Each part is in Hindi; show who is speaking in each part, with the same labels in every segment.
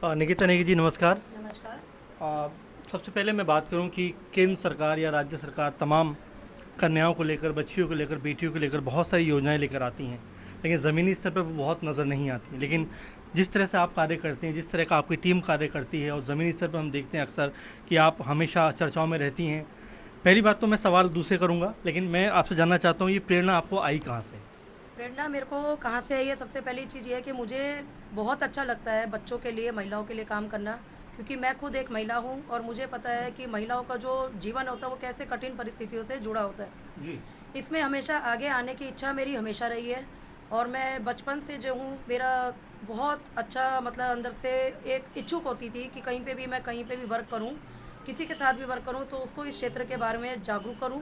Speaker 1: निकिता नेगी जी, नमस्कार।
Speaker 2: नमस्कार।
Speaker 1: अ, सबसे पहले मैं बात करूं कि केंद्र सरकार या राज्य सरकार तमाम कन्याओं को लेकर, बच्चियों को लेकर, बेटियों को लेकर बहुत सारी योजनाएं लेकर आती हैं, लेकिन ज़मीनी स्तर पर वो बहुत नज़र नहीं आती हैं। लेकिन जिस तरह से आप कार्य करते हैं, जिस तरह का आपकी टीम कार्य करती है और ज़मीनी स्तर पर हम देखते हैं अक्सर कि आप हमेशा चर्चाओं में रहती हैं। पहली बात तो मैं सवाल दूसरे करूंगा, लेकिन मैं आपसे जानना चाहता हूं ये प्रेरणा आपको आई कहाँ से?
Speaker 2: प्रेरणा मेरे को कहाँ से आई है, सबसे पहली चीज़ ये है कि मुझे बहुत अच्छा लगता है बच्चों के लिए, महिलाओं के लिए काम करना। क्योंकि मैं खुद एक महिला हूँ और मुझे पता है कि महिलाओं का जो जीवन होता है वो कैसे कठिन परिस्थितियों से जुड़ा होता है।
Speaker 1: जी।
Speaker 2: इसमें हमेशा आगे आने की इच्छा मेरी हमेशा रही है। और मैं बचपन से जो हूँ, मेरा बहुत अच्छा मतलब अंदर से एक इच्छुक होती थी कि कहीं पे भी मैं कहीं पे भी वर्क करूँ, किसी के साथ भी वर्क करूँ तो उसको इस क्षेत्र के बारे में जागरूक करूँ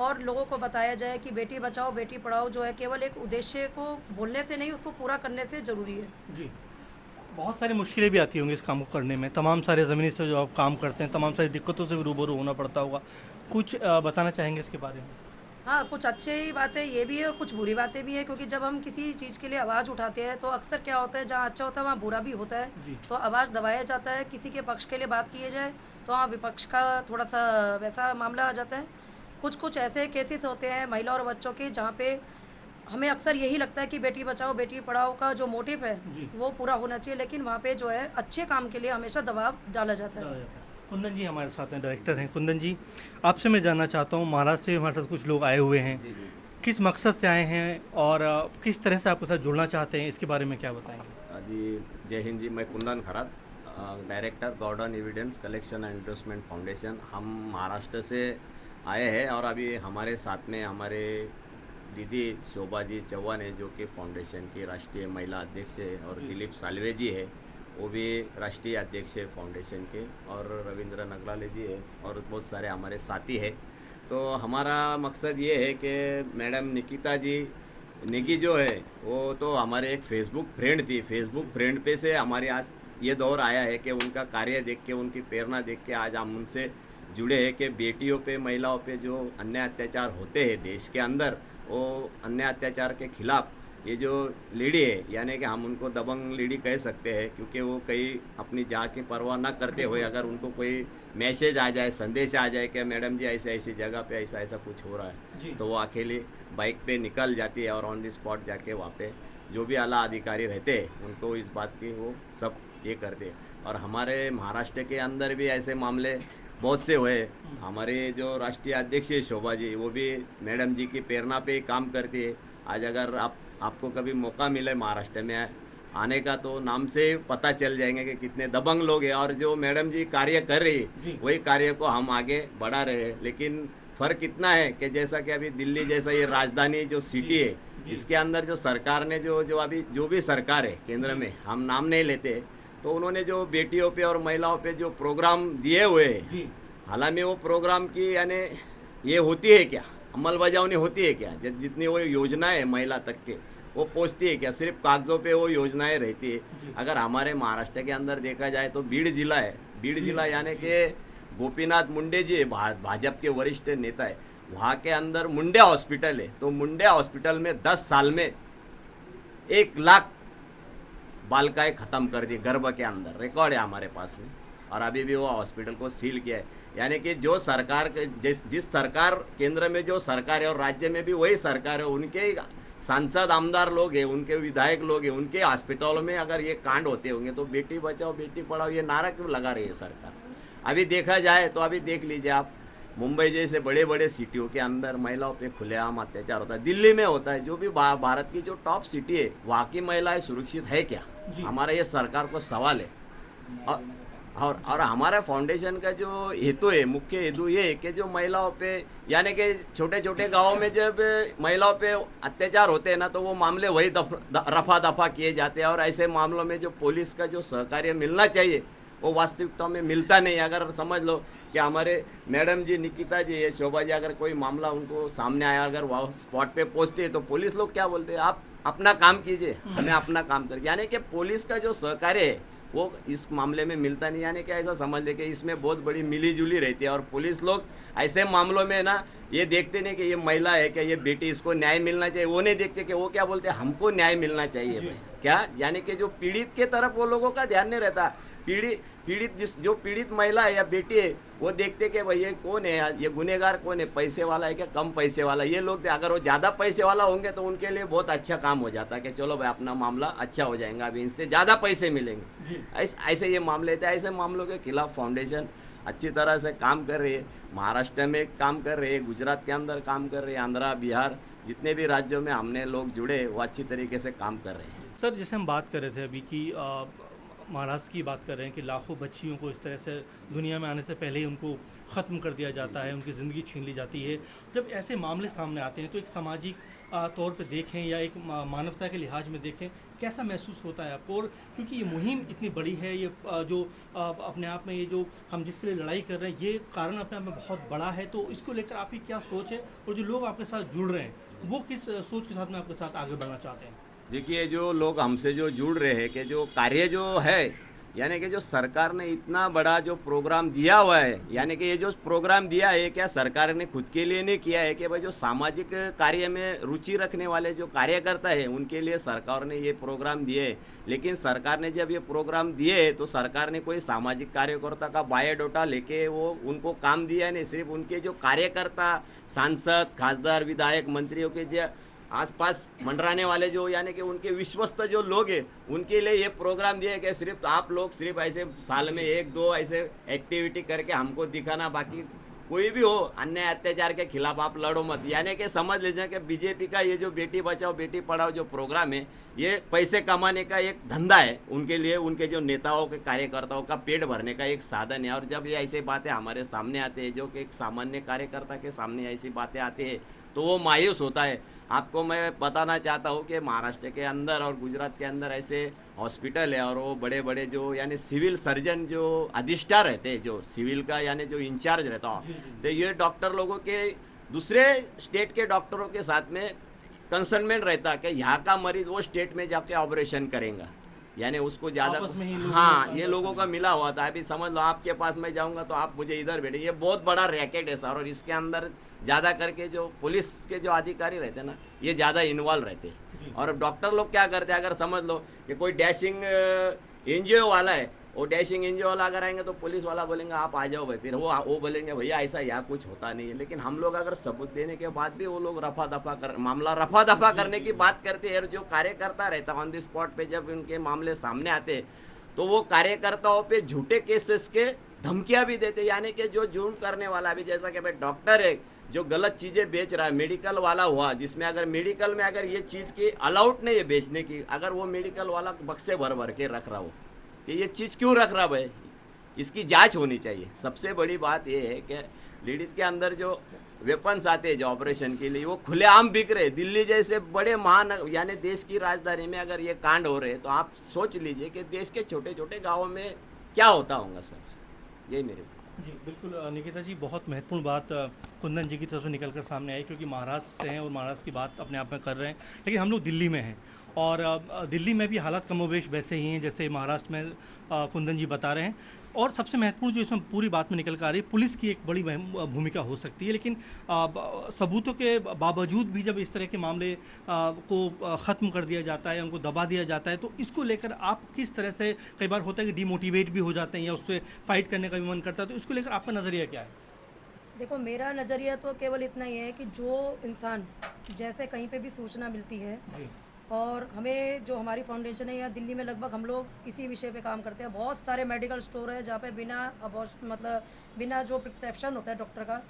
Speaker 2: और लोगों को बताया जाए कि बेटी बचाओ बेटी पढ़ाओ जो है केवल एक उद्देश्य को बोलने से नहीं, उसको पूरा करने से ज़रूरी है।
Speaker 1: जी। बहुत सारी मुश्किलें भी आती होंगी इस काम को करने में, तमाम सारे ज़मीनी से जो आप काम करते हैं, तमाम सारी दिक्कतों से भी रूबरू होना पड़ता होगा। कुछ बताना चाहेंगे इसके बारे में?
Speaker 2: हाँ, कुछ अच्छी बातें ये भी है और कुछ बुरी बातें भी हैं, क्योंकि जब हम किसी चीज़ के लिए आवाज़ उठाते हैं तो अक्सर क्या होता है, जहाँ अच्छा होता है वहाँ बुरा भी होता है।
Speaker 1: जी।
Speaker 2: तो आवाज़ दबाया जाता है, किसी के पक्ष के लिए बात किए जाए तो वहाँ विपक्ष का थोड़ा सा वैसा मामला आ जाता है। कुछ कुछ ऐसे केसेस होते हैं महिला और बच्चों के, जहाँ पे हमें अक्सर यही लगता है कि बेटी बचाओ बेटी पढ़ाओ का जो मोटिव है
Speaker 1: जी।
Speaker 2: वो पूरा होना चाहिए, लेकिन वहाँ पे जो है अच्छे काम के लिए हमेशा दबाव डाला जाता है।
Speaker 1: डाला जाता है। कुंदन जी हमारे साथ हैं, डायरेक्टर हैं। कुंदन जी, आपसे मैं जानना चाहता हूँ, महाराष्ट्र से भी हमारे साथ कुछ लोग आए हुए हैं।
Speaker 3: जी जी।
Speaker 1: किस मकसद से आए हैं और किस तरह से आपके साथ जुड़ना चाहते हैं, इसके बारे में क्या बताएंगे?
Speaker 3: जी, जय हिंद जी। मैं Kundan Kharat, director Gordon evidence collection and investment foundation. हम महाराष्ट्र से आए हैं और अभी हमारे साथ में हमारे दीदी शोभा जी चौहान है, जो कि फाउंडेशन की राष्ट्रीय महिला अध्यक्ष है, और
Speaker 1: जी।
Speaker 3: दिलीप सालवे जी है, वो भी राष्ट्रीय अध्यक्ष है फाउंडेशन के, और रविंद्र नगराले जी है, और बहुत सारे हमारे साथी है। तो हमारा मकसद ये है कि मैडम निकिता जी नेगी जो है वो तो हमारे एक फेसबुक फ्रेंड थी। फेसबुक फ्रेंड पे से हमारे आज ये दौर आया है कि उनका कार्य देख के, उनकी प्रेरणा देख के आज हम उनसे जुड़े हैं कि बेटियों पे, महिलाओं पे जो अन्याय अत्याचार होते हैं देश के अंदर, वो अन्याय अत्याचार के खिलाफ ये जो लेडी है, यानी कि हम उनको दबंग लेडी कह सकते हैं, क्योंकि वो कहीं अपनी जान की परवाह न करते हुए अगर उनको कोई मैसेज आ जाए, संदेश आ जाए कि मैडम जी ऐसे ऐसी जगह पे ऐसा ऐसा कुछ हो रहा
Speaker 1: जी।
Speaker 3: है, तो वो अकेले बाइक पे निकल जाती है और ऑन द स्पॉट जाके वहाँ पे जो भी आला अधिकारी रहते हैं उनको इस बात की वो सब ये करते हैं। और हमारे महाराष्ट्र के अंदर भी ऐसे मामले बहुत से हुए। हमारे जो राष्ट्रीय अध्यक्ष है शोभा जी, वो भी मैडम जी की प्रेरणा पे ही काम करती है। आज अगर आपको कभी मौका मिले महाराष्ट्र में आने का, तो नाम से पता चल जाएंगे कि कितने दबंग लोग हैं, और जो मैडम जी कार्य कर रही
Speaker 1: जी।
Speaker 3: है वही कार्य को हम आगे बढ़ा रहे हैं। लेकिन फ़र्क इतना है कि जैसा कि अभी दिल्ली जैसा ये राजधानी जो सिटी है,
Speaker 1: जी।
Speaker 3: इसके अंदर जो सरकार ने जो अभी जो भी सरकार है केंद्र में, हम नाम नहीं लेते, तो उन्होंने जो बेटियों पे और महिलाओं पे जो प्रोग्राम दिए हुए हैं,
Speaker 1: जी।
Speaker 3: हालांकि वो प्रोग्राम की यानी ये होती है क्या, अमलबजावनी होती है क्या, जितनी वो योजनाएं है महिला तक के, वो पहुँचती है क्या, सिर्फ कागज़ों पे वो योजनाएं रहती है।
Speaker 1: जी।
Speaker 3: अगर हमारे महाराष्ट्र के अंदर देखा जाए तो बीड़ जिला है, बीड़
Speaker 1: जी।
Speaker 3: जिला यानी कि गोपीनाथ मुंडे जी भाजपा के वरिष्ठ नेता है, वहाँ के अंदर मुंडिया हॉस्पिटल है। तो मुंडिया हॉस्पिटल में 10 साल में 1 लाख बालिकाएं ख़त्म कर दी गर्भ के अंदर, रिकॉर्ड है हमारे पास में। और अभी भी वो हॉस्पिटल को सील किया है। यानी कि जो सरकार जिस सरकार केंद्र में जो सरकार है और राज्य में भी वही सरकार है, उनके सांसद आमदार लोग हैं, उनके विधायक लोग हैं, उनके हॉस्पिटलों में अगर ये कांड होते होंगे तो बेटी बचाओ बेटी पढ़ाओ ये नारा क्यों लगा रही है सरकार? अभी देखा जाए तो अभी देख लीजिए आप, मुंबई जैसे बड़े बड़े सिटियों के अंदर महिलाओं पे खुलेआम अत्याचार होता है, दिल्ली में होता है, जो भी भारत की जो टॉप सिटी है वहाँ की महिलाएं सुरक्षित है क्या?
Speaker 1: जी।
Speaker 3: हमारा ये सरकार को सवाल है। और और हमारा फाउंडेशन का जो हेतु है, मुख्य हेतु ये है कि जो महिलाओं पे, यानी कि छोटे छोटे गांवों में जब महिलाओं पे अत्याचार होते हैं ना, तो वो मामले वही रफा दफा किए जाते हैं, और ऐसे मामलों में जो पुलिस का जो सहकार्य मिलना चाहिए वो वास्तविकता में मिलता नहीं। अगर समझ लो कि हमारे मैडम जी निकिता जी है, शोभा जी, अगर कोई मामला उनको सामने आया, अगर वह स्पॉट पे पहुँचते हैं तो पुलिस लोग क्या बोलते हैं, आप अपना काम कीजिए, हमें अपना काम कर, यानी कि पुलिस का जो सहकार्य है वो इस मामले में मिलता नहीं। यानी कि ऐसा समझ ले कि इसमें बहुत बड़ी मिली जुली रहती है, और पुलिस लोग ऐसे मामलों में ना ये देखते नहीं कि ये महिला है क्या, ये बेटी, इसको न्याय मिलना चाहिए, वो नहीं देखते कि वो क्या बोलते हैं, हमको न्याय मिलना चाहिए भाई। क्या यानी कि जो पीड़ित के तरफ वो लोगों का ध्यान नहीं रहता। पीड़ित जो पीड़ित महिला है या बेटी है वो देखते कि भाई ये कौन है, ये गुनहगार कौन है, पैसे वाला है क्या कम पैसे वाला। ये लोग अगर वो ज़्यादा पैसे वाला होंगे तो उनके लिए बहुत अच्छा काम हो जाता है कि चलो भाई अपना मामला अच्छा हो जाएगा, अभी इनसे ज़्यादा पैसे मिलेंगे। ऐसे ये मामले थे। ऐसे मामलों के खिलाफ फाउंडेशन अच्छी तरह से काम कर रही है। महाराष्ट्र में काम कर रही है, गुजरात के अंदर काम कर रही है, आंध्रा, बिहार, जितने भी राज्यों में हमने लोग जुड़े वो अच्छी तरीके से काम कर रहे हैं।
Speaker 1: सर, जैसे हम बात कर रहे थे अभी कि महाराष्ट्र की बात कर रहे हैं कि लाखों बच्चियों को इस तरह से दुनिया में आने से पहले ही उनको ख़त्म कर दिया जाता है, उनकी ज़िंदगी छीन ली जाती है। जब ऐसे मामले सामने आते हैं तो एक सामाजिक तौर पे देखें या एक मानवता के लिहाज में देखें, कैसा महसूस होता है आपको? और क्योंकि ये मुहिम इतनी बड़ी है, ये जो अपने आप में ये जो हम जिसके लिए लड़ाई कर रहे हैं, ये कारण अपने आप में बहुत बड़ा है, तो इसको लेकर आपकी क्या सोच है? और जो लोग आपके साथ जुड़ रहे हैं वो किस सोच के साथ में आपके साथ आगे बढ़ना चाहते हैं?
Speaker 3: देखिए, जो लोग हमसे जो जुड़ रहे हैं कि जो कार्य जो है, यानी कि जो सरकार ने इतना बड़ा जो प्रोग्राम दिया हुआ है, यानी कि ये जो प्रोग्राम दिया है क्या सरकार ने खुद के लिए नहीं किया है कि भाई जो सामाजिक कार्य में रुचि रखने वाले जो कार्यकर्ता है उनके लिए सरकार ने ये प्रोग्राम दिए। लेकिन सरकार ने जब ये प्रोग्राम दिए तो सरकार ने कोई सामाजिक कार्यकर्ता का बायोडाटा लेके वो उनको काम दिया नहीं। सिर्फ उनके जो कार्यकर्ता, सांसद, खासदार, विधायक, मंत्रियों के जो आसपास मंडराने वाले जो यानी कि उनके विश्वस्त जो लोग हैं उनके लिए ये प्रोग्राम दिया कि सिर्फ आप लोग सिर्फ ऐसे साल में 1-2 ऐसे एक्टिविटी करके हमको दिखाना, बाकी कोई भी हो अन्याय अत्याचार के खिलाफ आप लड़ो मत। यानी कि समझ लीजिए कि बीजेपी का ये जो बेटी बचाओ बेटी पढ़ाओ जो प्रोग्राम है ये पैसे कमाने का एक धंधा है उनके लिए, उनके जो नेताओं के कार्यकर्ताओं का पेट भरने का एक साधन है। और जब ये ऐसी बातें हमारे सामने आते हैं, जो कि एक सामान्य कार्यकर्ता के सामने ऐसी बातें आती है तो वो मायूस होता है। आपको मैं बताना चाहता हूँ कि महाराष्ट्र के अंदर और गुजरात के अंदर ऐसे हॉस्पिटल है और वो बड़े बड़े जो यानी सिविल सर्जन जो अधिष्ठान रहते हैं, जो सिविल का यानी जो इंचार्ज रहता हो, तो ये डॉक्टर लोगों के दूसरे स्टेट के डॉक्टरों के साथ में कंसर्नमेंट रहता कि यहाँ का मरीज वो स्टेट में जाके ऑपरेशन करेगा, यानी उसको ज़्यादा। हाँ, ये लोगों का मिला हुआ था। अभी समझ लो आपके पास मैं जाऊंगा तो आप मुझे इधर बैठे, ये बहुत बड़ा रैकेट है सर। और इसके अंदर ज़्यादा करके जो पुलिस के जो अधिकारी रहते हैं ना, ये ज़्यादा इन्वॉल्व रहते हैं। और डॉक्टर लोग क्या करते हैं, अगर समझ लो कि कोई डैशिंग एनजीओ वाला है, वो डैशिंग एनजीओ वाला अगर आएंगे तो पुलिस वाला बोलेंगे आप आ जाओ भाई, फिर वो बोलेंगे भैया ऐसा यहाँ कुछ होता नहीं है। लेकिन हम लोग अगर सबूत देने के बाद भी वो लोग मामला रफा दफा करने की बात करते हैं। और जो कार्यकर्ता रहता ऑन द स्पॉट पे जब उनके मामले सामने आते तो वो कार्यकर्ताओं पे झूठे केसेस के धमकियां भी देते, यानी कि जो जुर्म करने वाला भी, जैसा कि भाई डॉक्टर है जो गलत चीज़ें बेच रहा है, मेडिकल वाला हुआ जिसमें अगर मेडिकल में अगर ये चीज़ की अलाउड नहीं है बेचने की, अगर वो मेडिकल वाला बक्से भर भर के रख रहा हो कि ये चीज़ क्यों रख रहा भाई, इसकी जांच होनी चाहिए। सबसे बड़ी बात ये है कि लेडीज़ के अंदर जो वेपन्स आते हैं जो ऑपरेशन के लिए वो खुलेआम बिक रहे। दिल्ली जैसे बड़े महानगर यानी देश की राजधानी में अगर ये कांड हो रहे हैं तो आप सोच लीजिए कि देश के छोटे छोटे गाँवों में क्या होता होगा सर। यही मेरे
Speaker 1: जी बिल्कुल निकिता जी, बहुत महत्वपूर्ण बात कुंदन जी की तरफ से निकलकर सामने आई, क्योंकि महाराष्ट्र से हैं और महाराष्ट्र की बात अपने आप में कर रहे हैं, लेकिन हम लोग दिल्ली में हैं और दिल्ली में भी हालात कमोबेश वैसे ही हैं जैसे महाराष्ट्र में कुंदन जी बता रहे हैं। और सबसे महत्वपूर्ण जो इसमें पूरी बात में निकल कर आ रही है, पुलिस की एक बड़ी भूमिका हो सकती है, लेकिन सबूतों के बावजूद भी जब इस तरह के मामले को ख़त्म कर दिया जाता है, उनको दबा दिया जाता है, तो इसको लेकर आप किस तरह से, कई बार होता है कि डिमोटिवेट भी हो जाते हैं या उस पर फाइट करने का भी मन करता है, तो इसको लेकर आपका नज़रिया क्या है?
Speaker 2: देखो, मेरा नज़रिया तो केवल इतना ही है कि जो इंसान जैसे कहीं पे भी सूचना मिलती है, और हमें जो हमारी फाउंडेशन है यहाँ दिल्ली में लगभग हम लोग इसी विषय पे काम करते हैं। बहुत सारे मेडिकल स्टोर है जहाँ पे बिना जो प्रिस्क्रिप्शन होता है डॉक्टर का,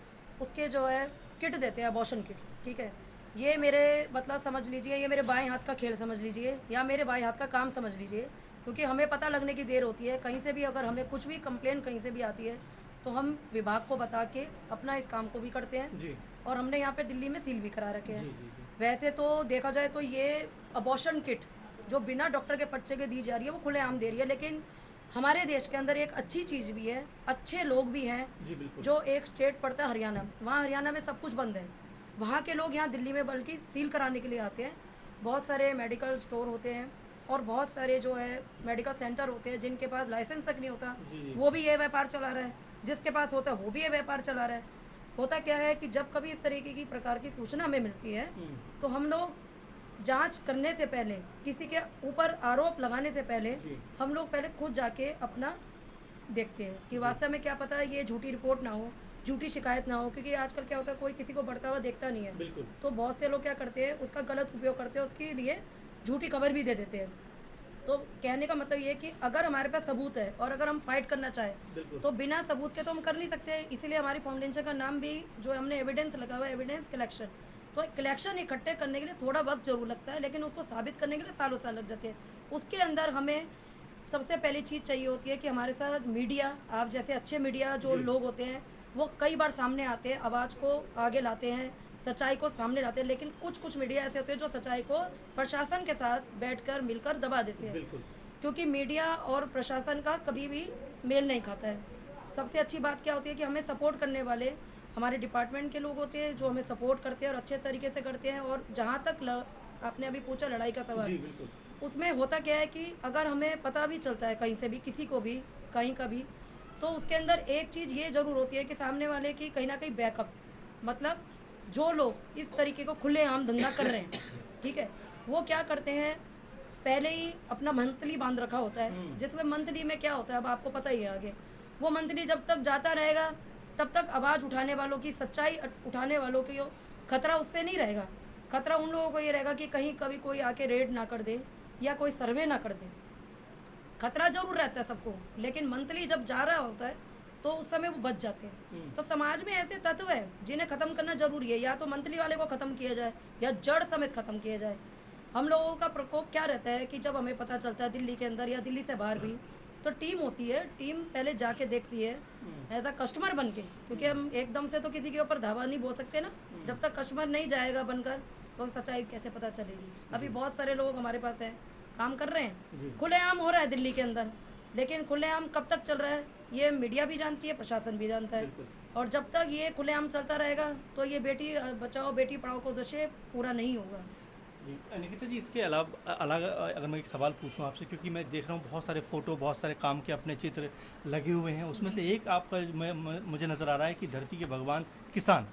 Speaker 2: उसके जो है किट देते हैं, अबॉर्शन किट। ठीक है, ये मेरे समझ लीजिए, ये मेरे बाएं हाथ का खेल समझ लीजिए या मेरे बाएं हाथ का काम समझ लीजिए, क्योंकि हमें पता लगने की देर होती है। कहीं से भी अगर हमें कुछ भी कंप्लेन कहीं से भी आती है तो हम विभाग को बता के अपना इस काम को भी करते हैं जी। और हमने यहाँ पे दिल्ली में सील भी करा रखे हैं। वैसे तो देखा जाए तो ये अबॉर्शन किट जो बिना डॉक्टर के पर्चे के दी जा रही है वो खुलेआम दे रही है, लेकिन हमारे देश के अंदर एक अच्छी चीज़ भी है, अच्छे लोग भी हैं। जो एक स्टेट पड़ता है हरियाणा, वहाँ हरियाणा में सब कुछ बंद है, वहाँ के लोग यहाँ दिल्ली में बल्कि सील कराने के लिए आते हैं। बहुत सारे मेडिकल स्टोर होते हैं और बहुत सारे जो है मेडिकल सेंटर होते हैं जिनके पास लाइसेंस तक नहीं होता, वो भी ये व्यापार चला रहा है, जिसके पास होता है वो भी ये व्यापार चला रहा है। होता क्या है कि जब कभी इस तरीके की प्रकार की सूचना हमें मिलती है तो हम लोग जांच करने से पहले, किसी के ऊपर आरोप लगाने से पहले हम लोग पहले खुद जाके अपना देखते हैं कि वास्तव में क्या पता है ये झूठी रिपोर्ट ना हो, झूठी शिकायत ना हो, क्योंकि आजकल क्या होता है कोई किसी को बढ़ता हुआ देखता नहीं है।
Speaker 1: बिल्कुल।
Speaker 2: तो बहुत से लोग क्या करते हैं, उसका गलत उपयोग करते हैं, उसके लिए झूठी खबर भी दे देते हैं। तो कहने का मतलब ये है कि अगर हमारे पास सबूत है और अगर हम फाइट करना चाहें तो बिना सबूत के तो हम कर नहीं सकते। इसीलिए हमारी फाउंडेशन का नाम भी जो हमने एविडेंस लगा हुआ है, एविडेंस कलेक्शन। तो कलेक्शन इकट्ठे करने के लिए थोड़ा वक्त जरूर लगता है, लेकिन उसको साबित करने के लिए सालों साल लग जाते हैं। उसके अंदर हमें सबसे पहली चीज़ चाहिए होती है कि हमारे साथ मीडिया, आप जैसे अच्छे मीडिया जो लोग होते हैं वो कई बार सामने आते हैं, आवाज़ को आगे लाते हैं, सच्चाई को सामने लाते हैं। लेकिन कुछ कुछ मीडिया ऐसे होते हैं जो सच्चाई को प्रशासन के साथ बैठकर मिलकर दबा देते हैं, क्योंकि मीडिया और प्रशासन का कभी भी मेल नहीं खाता है। सबसे अच्छी बात क्या होती है कि हमें सपोर्ट करने वाले हमारे डिपार्टमेंट के लोग होते हैं जो हमें सपोर्ट करते हैं और अच्छे तरीके से करते हैं। और जहाँ तक आपने अभी पूछा लड़ाई का सवाल, उसमें होता क्या है कि अगर हमें पता भी चलता है कहीं से भी, किसी को भी कहीं का भी, तो उसके अंदर एक चीज़ ये ज़रूर होती है कि सामने वाले की कहीं ना कहीं बैकअप, मतलब जो लोग इस तरीके को खुलेआम धंधा कर रहे हैं, ठीक है, वो क्या करते हैं, पहले ही अपना मंथली बांध रखा होता है, जिसमें मंथली में क्या होता है अब आपको पता ही है आगे। वो मंथली जब तक जाता रहेगा तब तक आवाज़ उठाने वालों की, सच्चाई उठाने वालों की खतरा उससे नहीं रहेगा। खतरा उन लोगों को ये रहेगा कि कहीं कभी कोई आके रेड ना कर दे या कोई सर्वे ना कर दे। खतरा जरूर रहता है सबको, लेकिन मंथली जब जा रहा होता है तो उस समय वो बच जाते हैं। तो समाज में ऐसे तत्व है जिन्हें ख़त्म करना जरूरी है, या तो मंथली वाले को ख़त्म किया जाए या जड़ समेत ख़त्म किया जाए। हम लोगों का प्रकोप क्या रहता है कि जब हमें पता चलता है दिल्ली के अंदर या दिल्ली से बाहर भी, तो टीम होती है, टीम पहले जाके देखती है एज अ कस्टमर बन के, क्योंकि हम एकदम से तो किसी के ऊपर धावा नहीं बोल सकते ना। जब तक कस्टमर नहीं जाएगा बनकर तो सच्चाई कैसे पता चलेगी। अभी बहुत सारे लोग हमारे पास हैं, काम कर रहे हैं, खुलेआम हो रहा है दिल्ली के अंदर, लेकिन खुलेआम कब तक चल रहा है ये मीडिया भी जानती है, प्रशासन भी जानता है। और जब तक ये खुलेआम चलता रहेगा तो ये बेटी बचाओ बेटी पढ़ाओ का उद्देश्य पूरा नहीं होगा।
Speaker 1: जी निकिता जी, इसके अलावा अलग अगर मैं एक सवाल पूछूं आपसे, क्योंकि मैं देख रहा हूं बहुत सारे फ़ोटो, बहुत सारे काम के अपने चित्र लगे हुए हैं, उसमें से एक आपका मुझे नज़र आ रहा है कि धरती के भगवान किसान।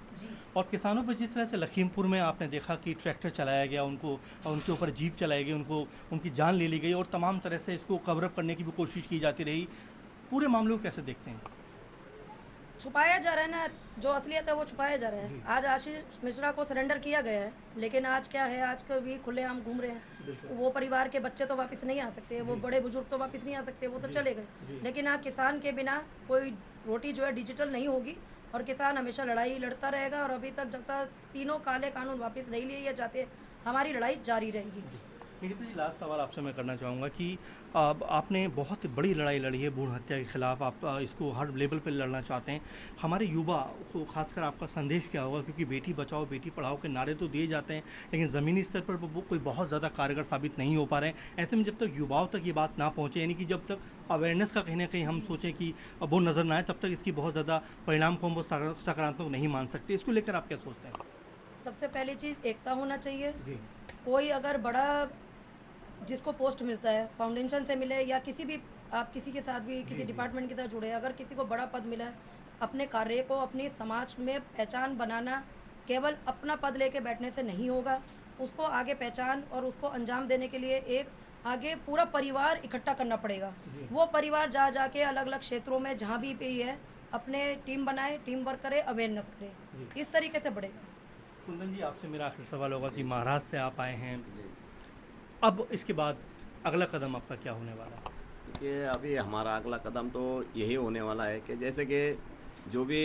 Speaker 1: और किसानों पर जिस तरह से लखीमपुर में आपने देखा कि ट्रैक्टर चलाया गया, उनको उनके ऊपर जीप चलाई गई, उनको उनकी जान ले ली गई और तमाम तरह से इसको कवर अप करने की भी कोशिश की जाती रही, पूरे मामले को कैसे देखते हैं?
Speaker 2: छुपाया जा रहा है ना, जो असलियत है वो छुपाया जा रहा है। आज आशीष मिश्रा को सरेंडर किया गया है, लेकिन आज क्या है, आज कभी खुलेआम घूम रहे हैं। वो परिवार के बच्चे तो वापस नहीं आ सकते, वो बड़े बुजुर्ग तो वापस नहीं आ सकते, वो तो चले गए। लेकिन हाँ, किसान के बिना कोई रोटी जो है डिजिटल नहीं होगी, और किसान हमेशा लड़ाई लड़ता रहेगा। और अभी तक जब तक तीनों काले कानून वापस नहीं लिए जाते, हमारी लड़ाई जारी रहेगी।
Speaker 1: निकिता जी, लास्ट सवाल आपसे मैं करना चाहूँगा कि आपने बहुत बड़ी लड़ाई लड़ी है भ्रूण हत्या के खिलाफ, आप इसको हर लेवल पर लड़ना चाहते हैं। हमारे युवा को खासकर आपका संदेश क्या होगा, क्योंकि बेटी बचाओ बेटी पढ़ाओ के नारे तो दिए जाते हैं, लेकिन ज़मीनी स्तर पर वो कोई बहुत ज़्यादा कारगर साबित नहीं हो पा रहे हैं। ऐसे में जब तक युवाओं तक ये बात ना पहुँचे, यानी कि जब तक अवेयरनेस का कहीं ना कहीं हम सोचें कि वो नज़र ना आए, तब तक इसकी बहुत ज़्यादा परिणाम को हम वो सकारात्मक नहीं मान सकते। इसको लेकर आप क्या सोचते हैं?
Speaker 2: सबसे पहली चीज़ एकता होना चाहिए।
Speaker 1: जी।
Speaker 2: कोई अगर बड़ा जिसको पोस्ट मिलता है, फाउंडेशन से मिले या किसी भी, आप किसी के साथ भी किसी डिपार्टमेंट के साथ जुड़े, अगर किसी को बड़ा पद मिला है, अपने कार्य को अपनी समाज में पहचान बनाना केवल अपना पद लेके बैठने से नहीं होगा। उसको आगे पहचान और उसको अंजाम देने के लिए एक आगे पूरा परिवार इकट्ठा करना पड़ेगा। वो परिवार जा जाके अलग अलग क्षेत्रों में जहाँ भी पे है अपने टीम बनाए, टीम वर्क करे, अवेयरनेस करे, इस तरीके से बढ़ेगा।
Speaker 1: कुंदन जी, आपसे मेरा आखिरी सवाल होगा कि महाराष्ट्र से आप आए हैं, अब इसके बाद अगला कदम आपका क्या होने वाला है?
Speaker 3: देखिए, अभी हमारा अगला कदम तो यही होने वाला है कि जैसे कि जो भी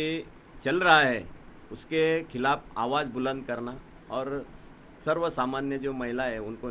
Speaker 3: चल रहा है उसके खिलाफ आवाज़ बुलंद करना, और सर्व सामान्य जो महिला है उनको